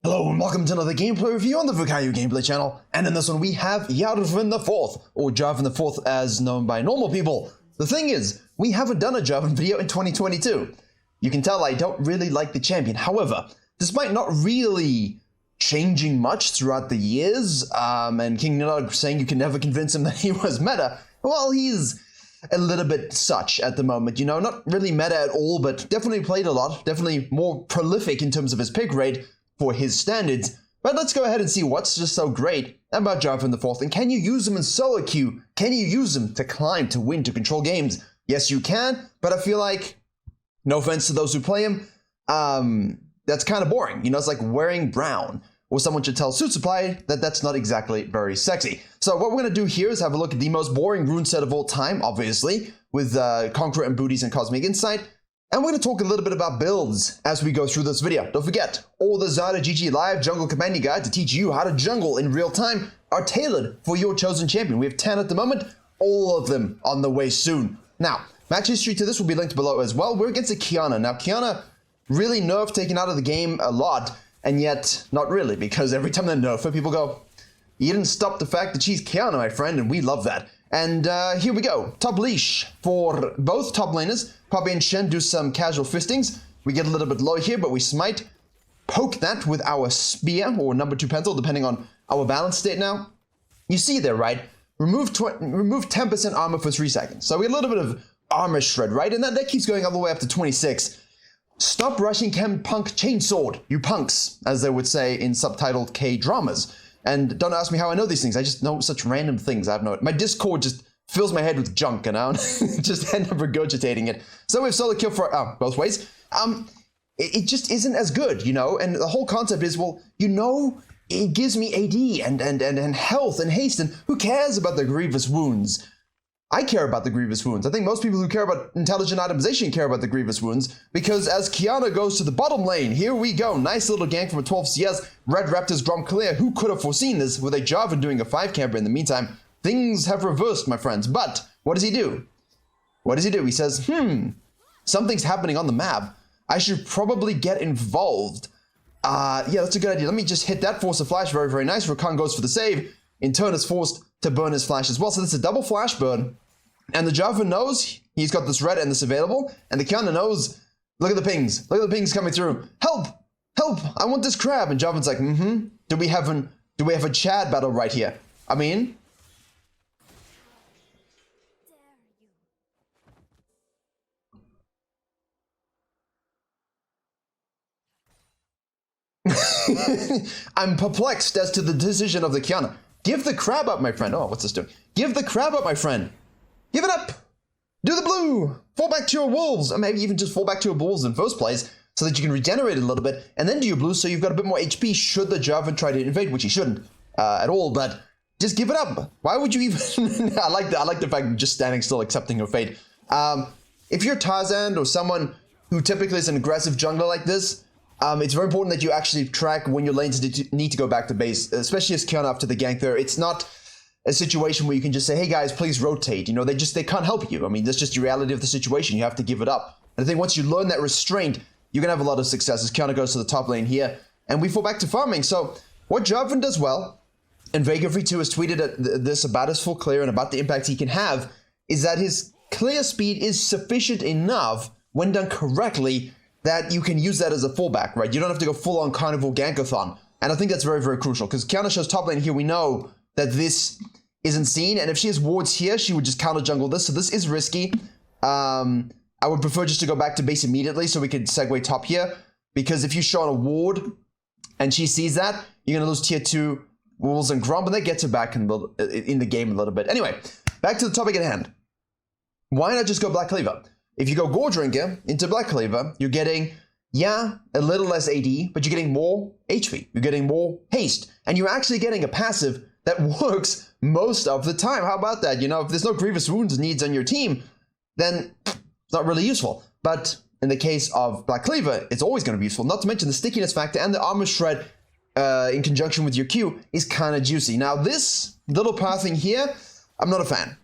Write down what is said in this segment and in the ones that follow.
Hello and welcome to another gameplay review on the Virkayu gameplay channel, and in this one we have JARVAN IV, or JARVAN IV as known by normal people. The thing is, we haven't done a JARVAN video in 2022. You can tell I don't really like the champion. However, despite not really changing much throughout the years, and King Nilog saying you can never convince him that he was meta, well, he's a little bit such at the moment, you know, not really meta at all, but definitely played a lot, definitely more prolific in terms of his pick rate for his standards. But let's go ahead and see what's just so great about JARVAN IV, and can you use him in solo queue? Can you use him to climb, to win, to control games? Yes, you can, but I feel like, no offense to those who play him, that's kind of boring. You know, it's like wearing brown. Or someone should tell Suit Supply that that's not exactly very sexy. So what we're going to do here is have a look at the most boring rune set of all time, obviously, with Conqueror and Booties and Cosmic Insight. And we're going to talk a little bit about builds as we go through this video. Don't forget, all the Zada GG Live Jungle Companion Guide to teach you how to jungle in real time are tailored for your chosen champion. We have 10 at the moment, all of them on the way soon. Now, match history to this will be linked below as well. We're against a Qiyana. Now, Qiyana really nerfed, taken out of the game a lot. And yet, not really, because every time they nerf her, people go, you didn't stop the fact that she's Qiyana, my friend, and we love that. And here we go. Top leash for both top laners. Poppy and Shen do some casual fistings. We get a little bit low here, but we smite. Poke that with our spear, or number 2 pencil, depending on our balance state now. You see there, right? Remove 10% armor for 3 seconds. So we get a little bit of armor shred, right? And that keeps going all the way up to 26. Stop rushing Chem Punk Chainsword, you punks, as they would say in subtitled K-dramas. And don't ask me how I know these things, I just know such random things. I have no... My Discord just fills my head with junk, you know? Just end up regurgitating it. So we have solo kill for, both ways. It just isn't as good, you know? And the whole concept is, well, you know, it gives me AD and health and haste, and who cares about the grievous wounds? I care about the grievous wounds. I think most people who care about intelligent itemization care about the grievous wounds, because as Qiyana goes to the bottom lane, here we go. Nice little gank from a 12 CS. Red Raptors Grom clear. Who could have foreseen this with a JARVAN doing a 5 camper in the meantime? Things have reversed, my friends. But what does he do? What does he do? He says, something's happening on the map. I should probably get involved. Yeah, that's a good idea. Let me just hit that force of flash. Very, very nice. Rakan goes for the save. In turn is forced to burn his flash as well. So that's a double flash burn. And the JARVAN knows he's got this red and this available. And the Qiyana knows, look at the pings. Look at the pings coming through. Help! Help! I want this crab. And JARVAN's like, Do we have a Chad battle right here? I mean... I'm perplexed as to the decision of the Qiyana. Give the crab up, my friend. Oh, what's this doing? Give the crab up, my friend. Give it up. Do the blue. Fall back to your wolves. Or maybe even just fall back to your wolves in first place so that you can regenerate a little bit and then do your blue so you've got a bit more HP should the JARVAN try to invade, which he shouldn't at all, but just give it up. Why would you even... I like the fact of just standing still accepting your fate. If you're Tarzan or someone who typically is an aggressive jungler like this, it's very important that you actually track when your lanes need to go back to base, especially as Qiyana after the gank there. It's not a situation where you can just say, hey guys, please rotate. You know, they can't help you. I mean, that's just the reality of the situation. You have to give it up. And I think once you learn that restraint, you're going to have a lot of success as Qiyana goes to the top lane here. And we fall back to farming. So what JARVAN does well, and Vega V2 has tweeted this about his full clear and about the impact he can have, is that his clear speed is sufficient enough when done correctly that you can use that as a fallback, right? You don't have to go full-on Carnival Gankathon. And I think that's very, very crucial, because Qiyana shows top lane here, we know that this isn't seen, and if she has wards here, she would just counter jungle this, so this is risky. I would prefer just to go back to base immediately so we could segue top here, because if you show on a ward and she sees that, you're going to lose tier 2 wolves and Gromp, and that gets her back in the game a little bit. Anyway, back to the topic at hand. Why not just go Black Cleaver? If you go Gore Drinker into Black Cleaver, you're getting, yeah, a little less AD, but you're getting more HP. You're getting more haste. And you're actually getting a passive that works most of the time. How about that? You know, if there's no Grievous Wounds needs on your team, then it's not really useful. But in the case of Black Cleaver, it's always going to be useful. Not to mention the stickiness factor and the armor shred in conjunction with your Q is kind of juicy. Now, this little pathing here, I'm not a fan.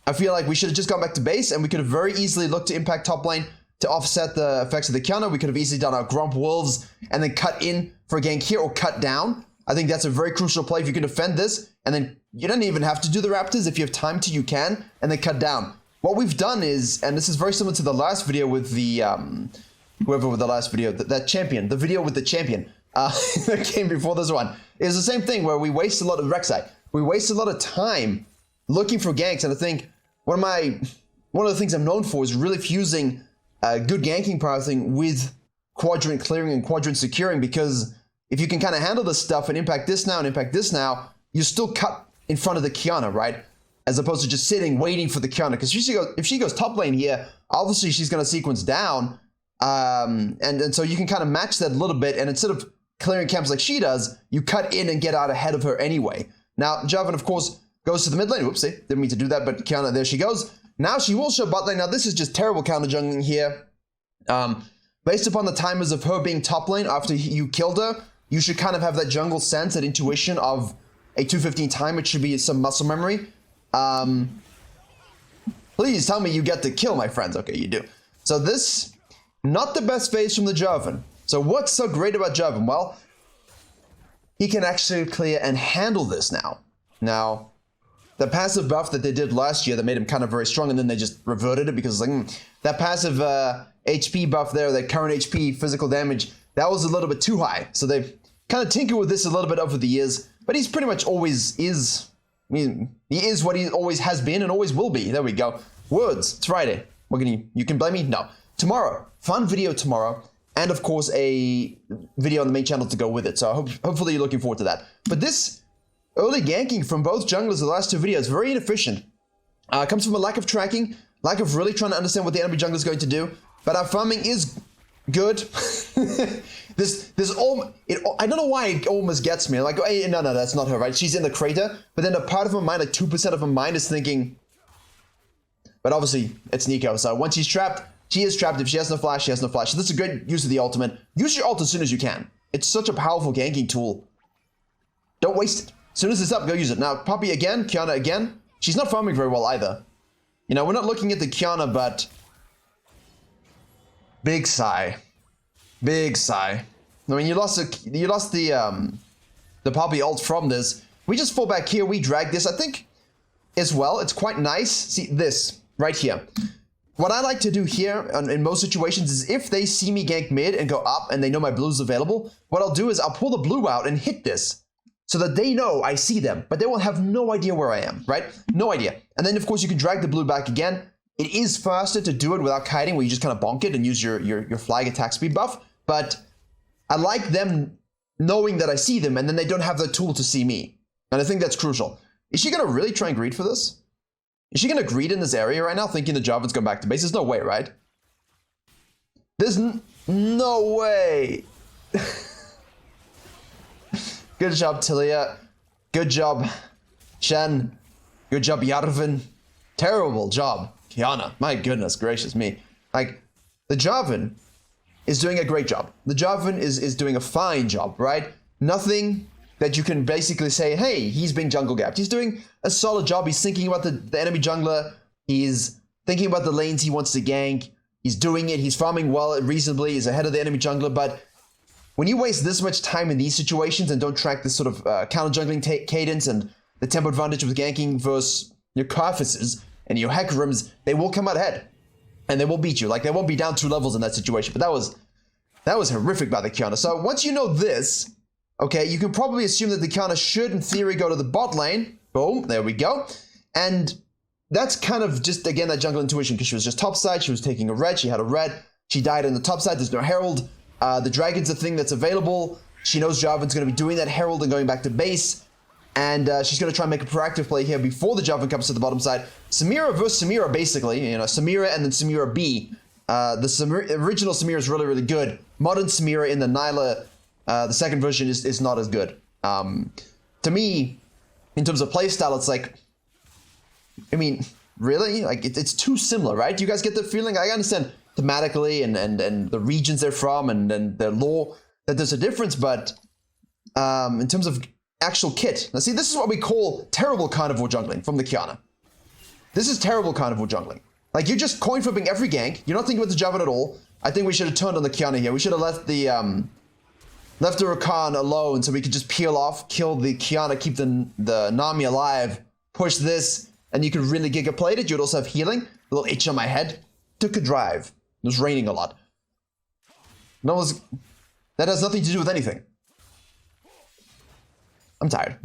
I feel like we should have just gone back to base and we could have very easily looked to impact top lane to offset the effects of the Kiana. We could have easily done our Grump Wolves and then cut in for a gank here or cut down. I think that's a very crucial play. If you can defend this, and then you don't even have to do the Raptors. If you have time to, you can, and then cut down. What we've done is, and this is very similar to the last video with the, whoever with the last video, that champion, the video with the champion that came before this one. It's the same thing where we waste a lot of Rek'Sai. We waste a lot of time looking for ganks, and I think one of the things I'm known for is really fusing good ganking pricing with quadrant clearing and quadrant securing, because if you can kind of handle this stuff and impact this now and impact this now, you still cut in front of the Kiana, right? As opposed to just sitting waiting for the Kiana, because if she goes top lane here, obviously she's going to sequence down, and so you can kind of match that a little bit, and instead of clearing camps like she does, you cut in and get out ahead of her anyway. Now, JARVAN, of course, goes to the mid lane. Whoopsie, didn't mean to do that, but Kiana, there she goes. Now she will show bot lane. Now, this is just terrible counter jungling here. Based upon the timers of her being top lane after you killed her, you should kind of have that jungle sense, that intuition of a 215 time. It should be some muscle memory. Please tell me you get the kill, my friends. Okay, you do. So this, not the best phase from the JARVAN. So what's so great about JARVAN? Well, he can actually clear and handle this now. Now, the passive buff that they did last year that made him kind of very strong, and then they just reverted it because like that passive HP buff there, that current HP physical damage, that was a little bit too high. So they've kind of tinkered with this a little bit over the years, but he's pretty much always is. I mean, he is what he always has been and always will be. There we go. Words. It's Friday. What can you can blame me? No. Tomorrow, fun video tomorrow, and of course a video on the main channel to go with it. So hopefully you're looking forward to that. But this early ganking from both junglers, the last two videos, very inefficient. Comes from a lack of tracking, lack of really trying to understand what the enemy jungler is going to do. But our farming is good. I don't know why it almost gets me. Like, hey, no, that's not her, right? She's in the crater. But then a part of her mind, like 2% of her mind is thinking, but obviously it's Nico. So once she's trapped, she is trapped. If she has no flash, she has no flash. So that's a great use of the ultimate. Use your ult as soon as you can. It's such a powerful ganking tool. Don't waste it. As soon as it's up, go use it. Now, Poppy again, Kiana again. She's not farming very well either. You know, we're not looking at the Kiana, but big sigh. Big sigh. I mean, you lost the Poppy ult from this. We just fall back here. We drag this. I think as well, it's quite nice. See this right here. What I like to do here in most situations is if they see me gank mid and go up and they know my blue's available, what I'll do is I'll pull the blue out and hit this so that they know I see them, but they will have no idea where I am, right? No idea. And then, of course, you can drag the blue back again. It is faster to do it without kiting, where you just kind of bonk it and use your flag attack speed buff. But I like them knowing that I see them, and then they don't have the tool to see me. And I think that's crucial. Is she going to really try and greed for this? Is she going to greed in this area right now, thinking the JARVAN's going back to base? There's no way, right? There's no way. Good job, Tilia. Good job, Shen. Good job, JARVAN. Terrible job, Kiana. My goodness gracious me. Like, the JARVAN is doing a great job. The JARVAN is doing a fine job, right? Nothing that you can basically say, hey, he's being jungle gapped. He's doing a solid job. He's thinking about the enemy jungler. He's thinking about the lanes he wants to gank. He's doing it. He's farming well, reasonably. He's ahead of the enemy jungler. But when you waste this much time in these situations and don't track this sort of counter jungling cadence and the tempo advantage with ganking versus your Carthus's and your Hecarims, they will come out ahead. And they will beat you. Like, they won't be down 2 levels in that situation. But that was horrific by the Kiana. So once you know this, okay, you can probably assume that the Kiana should, in theory, go to the bot lane. Boom, there we go. And that's kind of just, again, that jungle intuition, because she was just topside. She was taking a red. She had a red. She died in the topside. There's no herald. The dragon's a thing that's available. She knows JARVAN's going to be doing that herald and going back to base. And she's going to try and make a proactive play here before the JARVAN comes to the bottom side. Samira versus Samira, basically. You know, Samira and then Samira B. The original Samira is really, really good. Modern Samira in the Nyla, the second version, is not as good. To me, in terms of playstyle, it's like, I mean, really? Like, it's too similar, right? Do you guys get the feeling? I understand thematically and the regions they're from and their lore, that there's a difference, but in terms of actual kit. Now see, this is what we call terrible carnivore jungling from the Kiana. This is terrible carnivore jungling. Like, you're just coin flipping every gank. You're not thinking about the Jarvan at all. I think we should have turned on the Kiana here. We should have left the Rakan alone so we could just peel off, kill the Kiana, keep the Nami alive, push this, and you could really Giga Plate it. You'd also have healing. A little itch on my head. Took a drive. It was raining a lot. That has nothing to do with anything. I'm tired.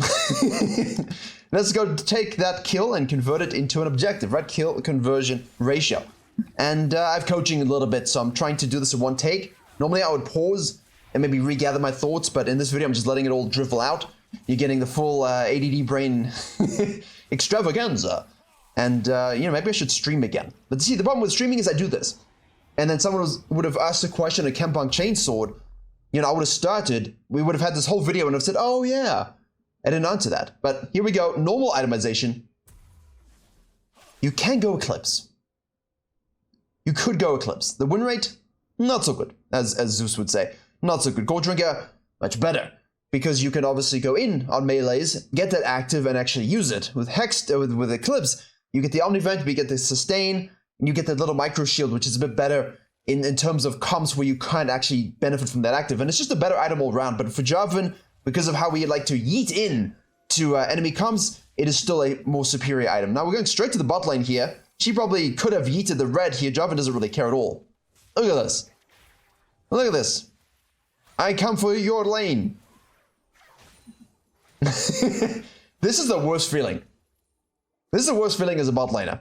Let's go take that kill and convert it into an objective, right? Kill conversion ratio. And I've coaching a little bit, so I'm trying to do this in one take. Normally I would pause and maybe regather my thoughts, but in this video I'm just letting it all drivel out. You're getting the full ADD brain extravaganza. And, you know, maybe I should stream again. But see, the problem with streaming is I do this. And then someone would have asked a question on Kempang Chainsword. You know, I would have started, we would have had this whole video and I've said, oh yeah. I didn't answer that. But here we go, normal itemization. You can go Eclipse. You could go Eclipse. The win rate, not so good, as Zeus would say. Not so good. Gold Drinker, much better. Because you can obviously go in on melees, get that active, and actually use it. With Hex, with Eclipse, you get the Omnivent, but you get the Sustain, and you get that little Micro Shield, which is a bit better in terms of comps where you can't actually benefit from that active. And it's just a better item all around. But for Jarvan, because of how we like to yeet in to enemy comms, it is still a more superior item. Now we're going straight to the bot lane here. She probably could have yeeted the red here. Jarvan doesn't really care at all. Look at this. Look at this. I come for your lane. This is the worst feeling. This is the worst feeling as a bot laner.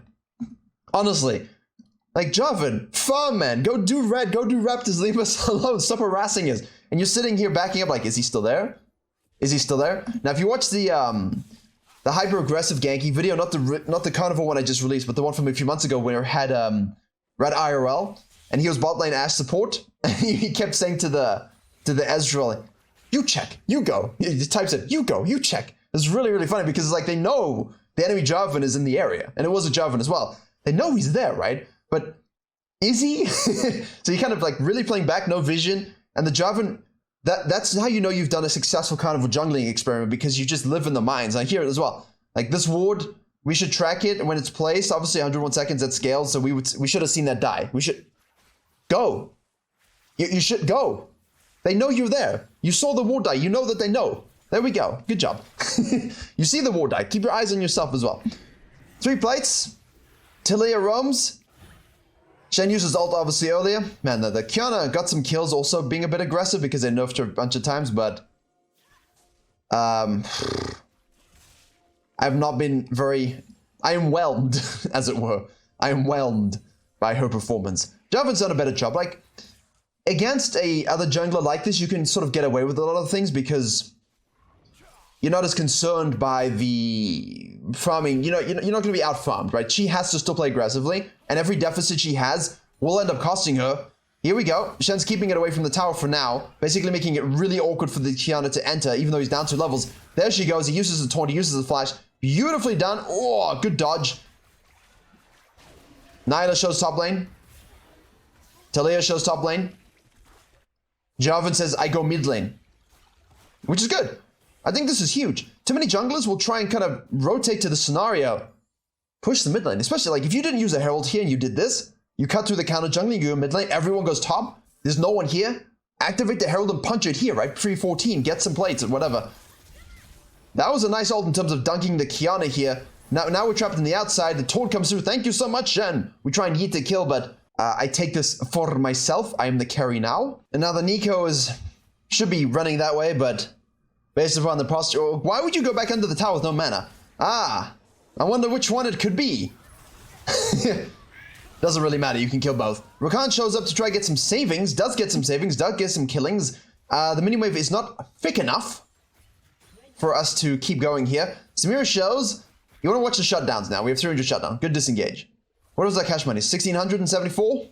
Honestly. Like, Jarvan, farm man, go do red, go do Raptors, leave us alone, stop harassing us. And you're sitting here backing up like, is he still there? Is he still there? Now, if you watch the hyper-aggressive ganky video, not the carnival one I just released, but the one from a few months ago where it had Red IRL, and he was bot lane Ashe support, and he kept saying to the Ezreal, you check, you go. He types it, you go, you check. It's really, really funny because it's like they know the enemy Jarvan is in the area, and it was a Jarvan as well. They know he's there, right? But is he? So you're kind of like really playing back, no vision, and the Jarvan, that's how you know you've done a successful carnival jungling experiment, because you just live in the mines. I hear it as well. Like this ward, we should track it when it's placed. Obviously 101 seconds at scale, so we should have seen that die. We should go. You should go. They know you're there. You saw the ward die. You know that they know. There we go. Good job. You see the ward die. Keep your eyes on yourself as well. 3 plates. Tilia roams. Shen uses ult obviously earlier. Man, the Kiana got some kills also being a bit aggressive because they nerfed her a bunch of times, but I've not been very... I am whelmed, as it were. I am whelmed by her performance. Jarvan's done a better job. Like, against a other jungler like this, you can sort of get away with a lot of things because you're not as concerned by the farming. You know, you're not going to be out-farmed, right? She has to still play aggressively, and every deficit she has will end up costing her. Here we go. Shen's keeping it away from the tower for now, basically making it really awkward for the Kiana to enter, even though he's down 2 levels. There she goes. He uses the taunt, he uses the flash. Beautifully done. Oh, good dodge. Nyla shows top lane. Talia shows top lane. Jarvan says, I go mid lane. Which is good. I think this is huge. Too many junglers will try and kind of rotate to the scenario. Push the mid lane. Especially like if you didn't use a Herald here and you did this, you cut through the counter jungling, you go mid lane, everyone goes top. There's no one here. Activate the Herald and punch it here, right? Pre 14, get some plates or whatever. That was a nice ult in terms of dunking the Kiana here. Now we're trapped in the outside. The taunt comes through. Thank you so much, Shen. We try and yeet the kill, but I take this for myself. I am the carry now. And now the Nico should be running that way, but based upon the posture, why would you go back under the tower with no mana? Ah, I wonder which one it could be. Doesn't really matter. You can kill both. Rakan shows up to try to get some savings. Does get some savings. Does get some killings. The mini wave is not thick enough for us to keep going here. Samira shows. You want to watch the shutdowns now. We have 300 shutdown. Good disengage. What was that cash money? 1,674?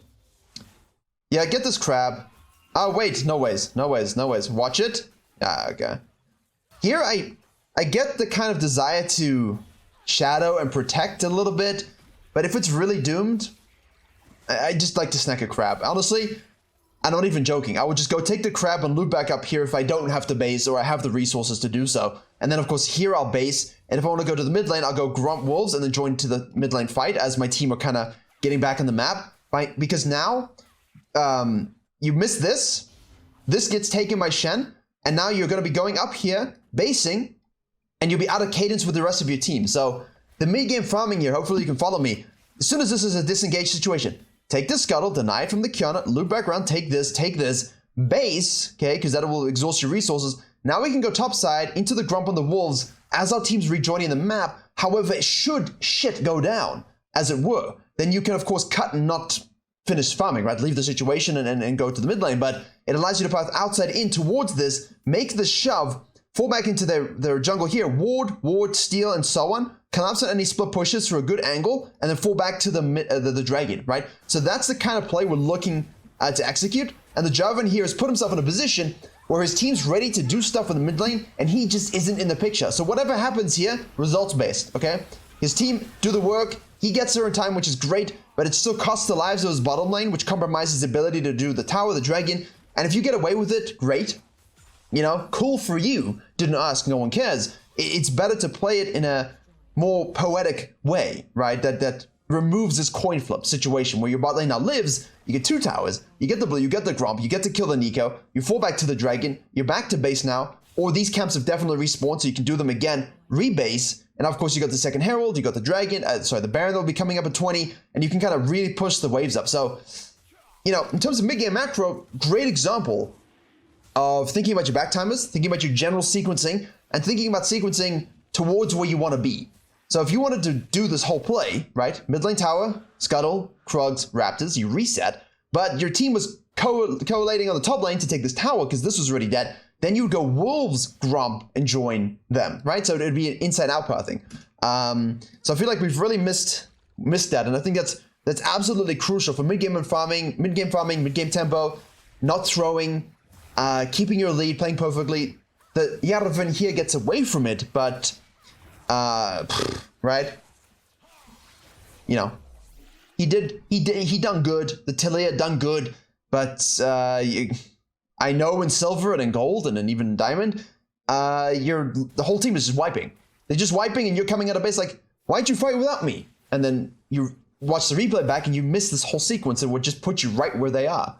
Yeah, get this crab. Oh, wait. No ways. No ways. No ways. Watch it. Ah, okay. Here, I get the kind of desire to shadow and protect a little bit. But if it's really doomed, I just like to snack a crab. Honestly, I'm not even joking. I would just go take the crab and loot back up here if I don't have to base or I have the resources to do so. And then, of course, here I'll base. And if I want to go to the mid lane, I'll go Grunt Wolves and then join to the mid lane fight as my team are kind of getting back on the map, right? Because now you miss this. This gets taken by Shen, and now you're going to be going up here, basing, and you'll be out of cadence with the rest of your team. So the mid-game farming here, hopefully you can follow me. As soon as this is a disengaged situation, take this scuttle, deny it from the Kiana, loop back around, take this, base, okay, because that will exhaust your resources. Now we can go topside into the Grump on the Wolves as our team's rejoining the map. However, should shit go down, as it were, then you can of course cut and not finish farming, right? Leave the situation and go to the mid lane, but it allows you to path outside in towards this, make the shove, fall back into their jungle here, ward, steal, and so on, collapse on any split pushes for a good angle, and then fall back to the dragon, right? So that's the kind of play we're looking to execute, and the Jarvan here has put himself in a position where his team's ready to do stuff in the mid lane, and he just isn't in the picture. So whatever happens here, results based, okay? His team do the work, he gets there in time, which is great, but it still costs the lives of his bottom lane, which compromises his ability to do the tower, the dragon, and if you get away with it, great. You know, cool for you. Didn't ask, no one cares. It's better to play it in a more poetic way, right? That removes this coin flip situation where your bot lane now lives, you get 2 towers, you get the blue, you get the Grump, you get to kill the Nico, you fall back to the dragon, you're back to base now, or these camps have definitely respawned, so you can do them again, rebase, and of course you got the second Herald, you got the dragon, the Baron that will be coming up at 20, and you can kind of really push the waves up. So, you know, in terms of mid-game macro, great example of thinking about your backtimers, thinking about your general sequencing, and thinking about sequencing towards where you want to be. So if you wanted to do this whole play, right, mid lane tower, Scuttle, Krugs, Raptors, you reset, but your team was collating on the top lane to take this tower because this was already dead, then you would go Wolves, Grump, and join them, right? So it would be an inside-out pathing. So I feel like we've really missed that, and I think that's absolutely crucial for mid-game farming, mid-game tempo, not throwing, keeping your lead, playing perfectly. The JARVAN here gets away from it, but right? You know, he done good. The Talia done good, but I know in silver and in gold and in even diamond, the whole team is just wiping. They're just wiping, and you're coming out of base like, why'd you fight without me? And then you watch the replay back, and you miss this whole sequence. It would just put you right where they are.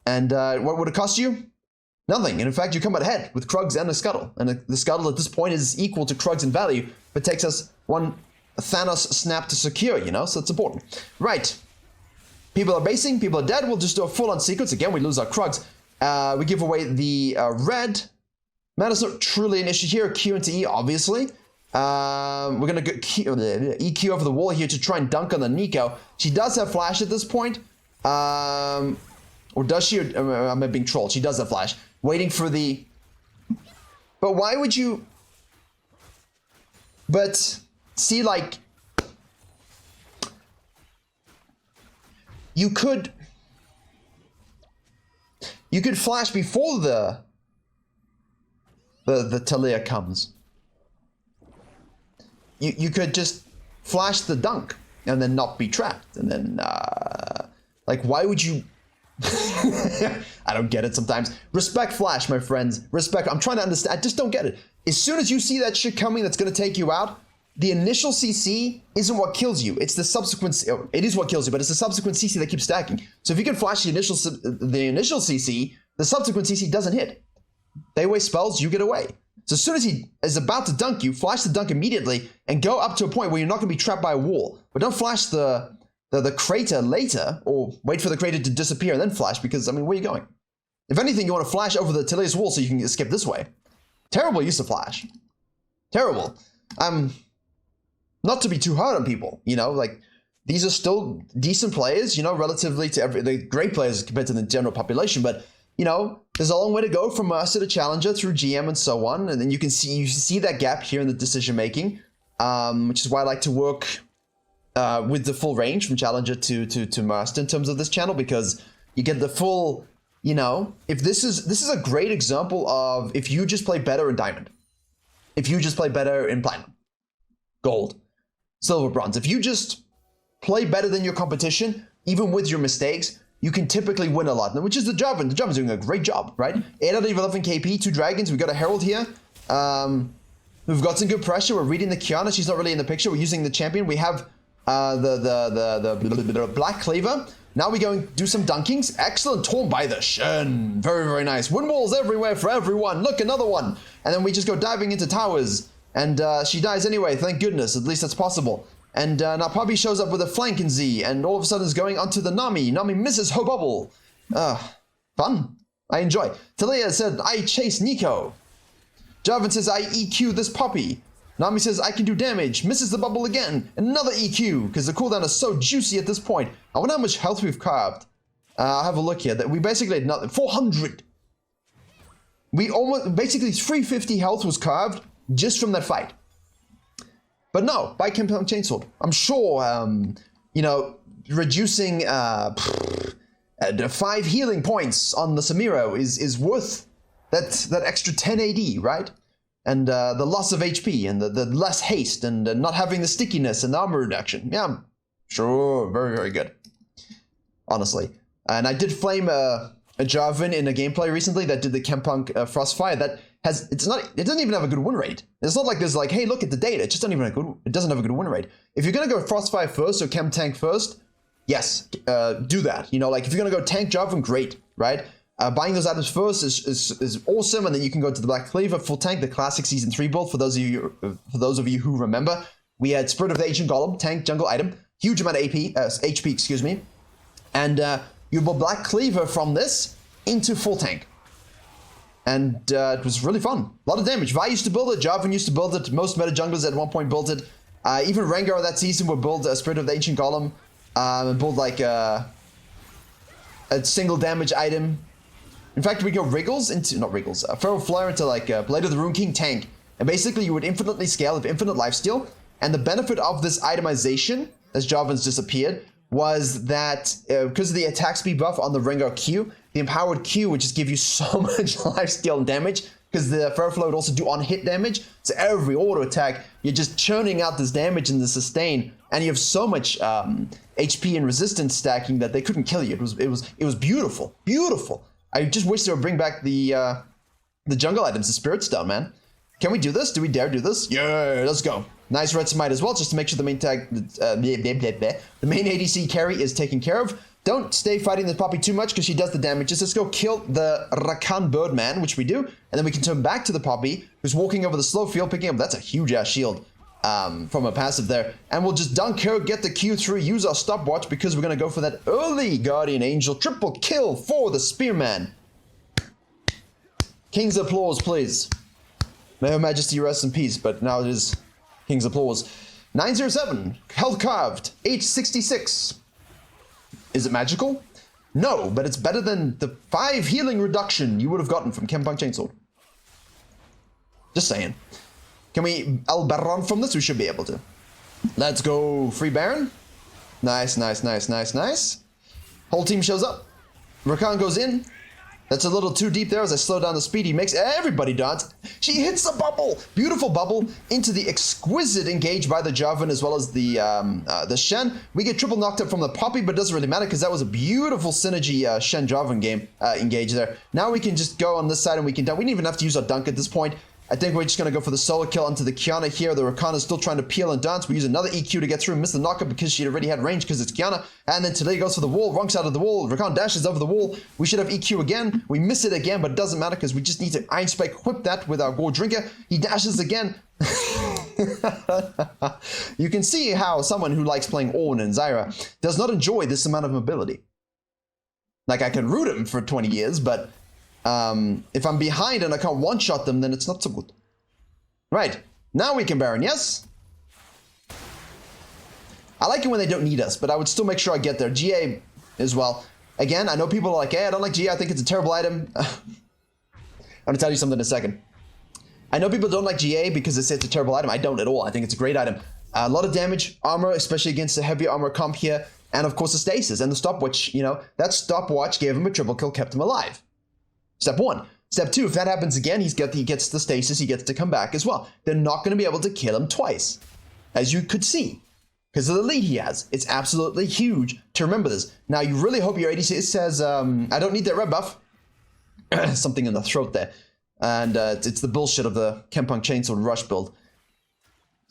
And what would it cost you? Nothing. And in fact, you come out ahead with Krugs and the Scuttle. And the Scuttle at this point is equal to Krugs in value, but takes us one Thanos snap to secure, you know? So it's important. Right. People are basing, people are dead. We'll just do a full-on sequence. Again, we lose our Krugs. We give away the red. Mana's not truly an issue here. Q into E, obviously. We're going to go EQ over the wall here to try and dunk on the Nico. She does have flash at this point. Or does she? Am I being trolled? She does have flash. Waiting for the... But why would you... But, see, like... You could flash before the Talia comes. You could just flash the dunk and then not be trapped. And then, like, why would you... I don't get it sometimes. Respect flash, my friends. Respect. I'm trying to understand. I just don't get it. As soon as you see that shit coming that's going to take you out, the initial CC isn't what kills you. It's the subsequent... It is what kills you, but it's the subsequent CC that keeps stacking. So if you can flash the initial CC, the subsequent CC doesn't hit. They waste spells, you get away. So as soon as he is about to dunk you, flash the dunk immediately and go up to a point where you're not going to be trapped by a wall. But don't flash the crater later, or wait for the crater to disappear and then flash, because, I mean, where are you going? If anything, you want to flash over the Talia's wall so you can escape this way. Terrible use of flash. Terrible. Not to be too hard on people, you know, like, these are still decent players, you know, relatively to the great players compared to the general population, but, you know, there's a long way to go from Master to Challenger through GM and so on, and then you see that gap here in the decision making, which is why I like to work with the full range from Challenger to Master in terms of this channel, because you get the full, you know, if this is a great example of if you just play better in Diamond, if you just play better in Platinum, Gold, Silver, Bronze, if you just play better than your competition, even with your mistakes, you can typically win a lot, which is the Jarvan. The Jarvan's doing a great job, right? 8 out of 11 KP, 2 dragons, we got a Herald here. We've got some good pressure, we're reading the Kiana, she's not really in the picture, we're using the champion, we have the Black Cleaver. Now we're going to do some dunkings. Excellent torn by the Shen. Very, very nice. Wind walls everywhere for everyone. Look, another one. And then we just go diving into towers. And she dies anyway, thank goodness. At least that's possible. And now Poppy shows up with a flank in Z. And all of a sudden is going onto the Nami. Nami misses her bubble. Fun. I enjoy. Talia said, I chase Nico. Jarvan says, I EQ this Poppy. Nami says, I can do damage. Misses the bubble again. Another EQ, because the cooldown is so juicy at this point. I wonder how much health we've carved. I'll have a look here. We basically had nothing. 400. We almost, basically 350 health was carved just from that fight. But no, by Compelling Chainsword. I'm sure, you know, reducing the 5 healing points on the Samiro is worth that extra 10 AD, right? And the loss of HP and the less haste and not having the stickiness and the armor reduction. Yeah, sure, very, very good. Honestly. And I did flame a Jarvan in a gameplay recently that did the Chempunk Frostfire that has, it doesn't even have a good win rate. It's not like there's like, hey, look at the data. It just it doesn't have a good win rate. If you're going to go Frostfire first or Chem Tank first, yes, do that. You know, like if you're going to go Tank Jarvan, great, right? Buying those items first is awesome, and then you can go to the Black Cleaver full tank, the classic season 3 build. For those of you who remember, we had Spirit of the Ancient Golem, tank jungle item, huge amount of HP, excuse me, and you build Black Cleaver from this into full tank, and it was really fun. A lot of damage. Vi used to build it, Jarvan used to build it, most meta junglers at one point built it. Even Rengar that season would build a Spirit of the Ancient Golem and build like a single damage item. In fact, we go Wriggles into, not Wriggles, Feral Flare into like Blade of the Rune King tank. And basically you would infinitely scale with infinite lifesteal. And the benefit of this itemization, as Jarvan's disappeared, was that because of the attack speed buff on the Rengar Q, the empowered Q would just give you so much lifesteal and damage, because the Feral Flare would also do on-hit damage. So every auto attack, you're just churning out this damage and the sustain, and you have so much HP and resistance stacking that they couldn't kill you. It was beautiful, beautiful. I just wish they would bring back the jungle items, the Spirit Stone, man. Can we do this? Do we dare do this? Yeah, let's go. Nice red smite as well, just to make sure the main the main ADC carry is taken care of. Don't stay fighting the Poppy too much because she does the damage. Just let's go kill the Rakan Birdman, which we do, and then we can turn back to the Poppy, who's walking over the slow field, picking up. That's a huge ass shield from a passive there, and we'll just dunk her, get the Q through, use our stopwatch because we're gonna go for that early Guardian Angel triple kill for the Spearman. King's applause, please. May Her Majesty rest in peace, but now it is King's applause. 907, health carved, H66. Is it magical? No, but it's better than the 5 healing reduction you would have gotten from Chempunk Chainsword. Just saying. Can we El Baron from this? We should be able to. Let's go free Baron. Nice, nice, nice, nice, nice. Whole team shows up. Rakan goes in. That's a little too deep there as I slow down the speed. He makes everybody dance. She hits the bubble. Beautiful bubble into the exquisite engage by the Jarvan as well as the Shen. We get triple knocked up from the Poppy, but it doesn't really matter because that was a beautiful synergy Shen Jarvan game engage there. Now we can just go on this side and we can dunk. We didn't even have to use our dunk at this point. I think we're just going to go for the solo kill onto the Kiana here. The Rakan is still trying to peel and dance. We use another EQ to get through and miss the knockup because she already had range because it's Kiana. And then Talia goes for the wall, wrong side of the wall. Rakan dashes over the wall. We should have EQ again. We miss it again, but it doesn't matter because we just need to Iron Spike whip that with our Gore Drinker. He dashes again. You can see how someone who likes playing Ornn and Zyra does not enjoy this amount of mobility. Like, I can root him for 20 years, but if I'm behind and I can't one-shot them, then it's not so good. Right, now we can Baron, yes? I like it when they don't need us, but I would still make sure I get there. GA as well. Again, I know people are like, hey, I don't like GA, I think it's a terrible item. I'm gonna tell you something in a second. I know people don't like GA because they say it's a terrible item. I don't at all. I think it's a great item. A lot of damage, armor, especially against the heavy armor comp here, and of course the stasis and the stopwatch. You know, that stopwatch gave him a triple kill, kept him alive. Step 1. Step 2, if that happens again, he gets the stasis, he gets to come back as well. They're not going to be able to kill him twice, as you could see, because of the lead he has. It's absolutely huge to remember this. Now, you really hope your ADC says, I don't need that red buff. Something in the throat there. And it's the bullshit of the Chempunk Chainsword Rush build.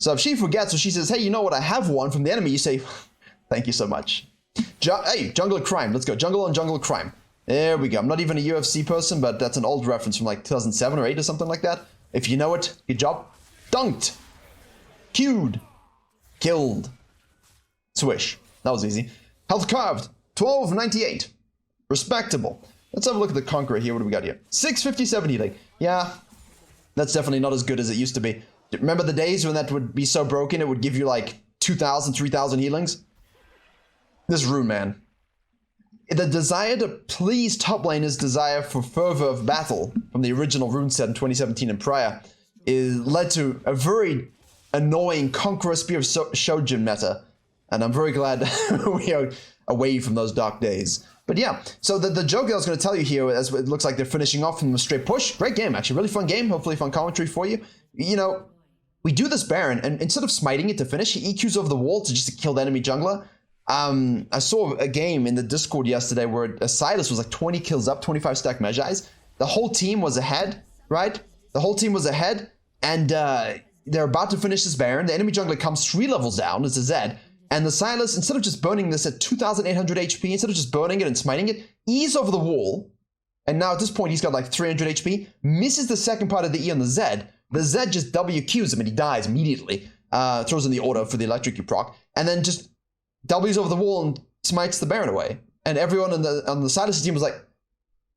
So if she forgets or she says, hey, you know what, I have one from the enemy, you say, thank you so much. Hey, jungle crime. Let's go. Jungle on jungle crime. There we go. I'm not even a UFC person, but that's an old reference from like 2007 or 8 or something like that. If you know it, good job. Dunked. Queued. Killed. Swish. That was easy. Health carved. 1298. Respectable. Let's have a look at the Conqueror here. What do we got here? 657 healing. Yeah, that's definitely not as good as it used to be. Remember the days when that would be so broken it would give you like 2,000, 3,000 healings? This rune, man. The desire to please top laners' desire for fervor of battle from the original rune set in 2017 and prior led to a very annoying Conqueror Spear of Shojin meta. And I'm very glad we are away from those dark days. But yeah, so the joke that I was going to tell you here, as it looks like they're finishing off from a straight push. Great game, actually. Really fun game. Hopefully fun commentary for you. You know, we do this Baron, and instead of smiting it to finish, he EQs over the wall to just kill the enemy jungler. I saw a game in the Discord yesterday where a Silas was like 20 kills up, 25 stack Magi's. The whole team was ahead, right? The whole team was ahead, and they're about to finish this Baron. The enemy jungler comes 3 levels down, it's a Zed, and the Silas, instead of just burning this at 2,800 HP, instead of just burning it and smiting it, E's over the wall, and now at this point he's got like 300 HP, misses the second part of the E on the Zed. The Zed just WQs him and he dies immediately, throws in the auto for the electric proc, and then just W's over the wall and smites the Baron away. And everyone on the Silas team was like,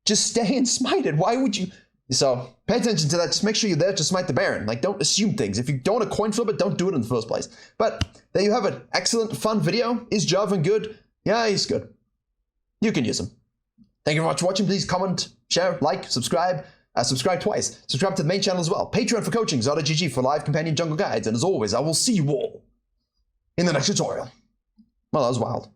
just stay and smite it. Why would you? So pay attention to that. Just make sure you're there to smite the Baron. Like, don't assume things. If you don't want to coin flip it, don't do it in the first place. But there you have it. Excellent, fun video. Is Jarvan good? Yeah, he's good. You can use him. Thank you very much for watching. Please comment, share, like, subscribe. Subscribe twice. Subscribe to the main channel as well. Patreon for coaching, Zada.gg for live companion jungle guides. And as always, I will see you all in the next tutorial. Well, that was wild.